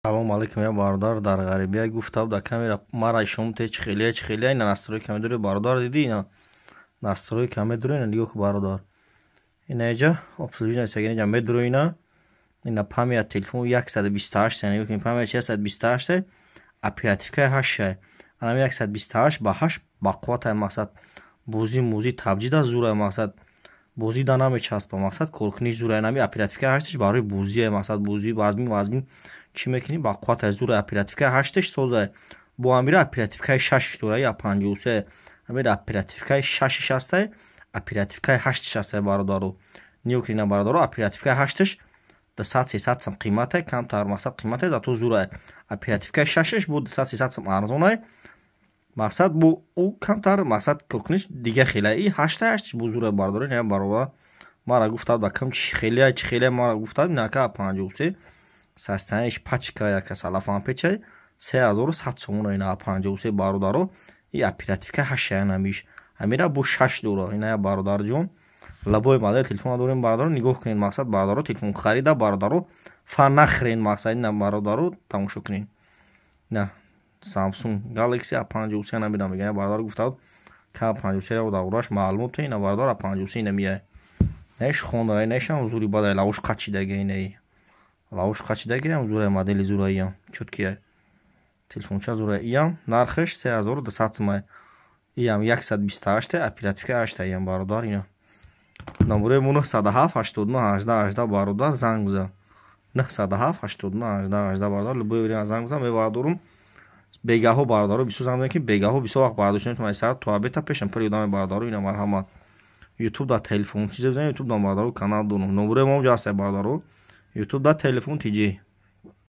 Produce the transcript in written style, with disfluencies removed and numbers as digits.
Салом алейкум, я бародар дар ғарибия гуфтам да камера мара шумте чихелия ина настройка медори бародар диди ина настройка медори ина нигоҳ ки бародар ина иҷа обслуживание сагин иҷа медори ина памяти телефон 128 нигоҳ ки памяти 128 оперативка 8 анам 128 ба 8 ба қувватай мақсад бозӣ мӯзӣ табҷида зурай мақсад бозӣ да намечаспа мақсад коркуниш зурай нами оперативка 8 барои бозие мақсад бозӣ вазмин чӣ мекунӣ ба қувватай зурай оперативка 8 созай бо амира оперативкаи 6 дора я 53 амира оперативкаи 6 ҳастай оперативкаи 8 ҳастай бародаро нигоҳ ки ина бародаро оперативкаи 8 200-300 сом қиматай камтар мақсад қиматай зато зурай оперативкаи 6 бо 200-300 сом арзонай мақсад бо у камтар мақсад коркуниш дига хелай и 8 бо зурай бародаро ина бародар мара гуфтад ба кам чӣ хелия мара гуфтад инака 53 састаниш пачка яка салафан печай 3100 сомона ина 53 бародаро и оперативка 8 намиш амира бо 6 дора ина я бародар ҷон лабой модель телефон дорем бародаро нигоҳ кунед мақсад бародаро телефон харида бародаро фа нахрен мақсад ина бародаро тамошо кунед на Samsung Galaxy A53 намира мегӯяд бародар гуфтад K53 ро давраш маълумот ина бародар A53 намия неш хонра нешам зури бадай лавош қачидаги ина лавош қачидаги ам зурай модели зураиям чуткия телефонча зурай иям нархаш 3200 сомай иям 128 оперативка 8 иям бародар ина номере 907 89 18 18 бародар занг бизан 907 89 18 18 бародар любой вариант занг бизан мебардорум бегаҳо бародаро бисёр занг бизан ки бегаҳо бисёр вақт бардошт нетунам сар туабета пешам пар ёдам бародаро ина марҳамат YouTube да телефон чизе бизан YouTube да бародаро канал донум номере мо ҷаста бародаро YouTube да телефон тиҷи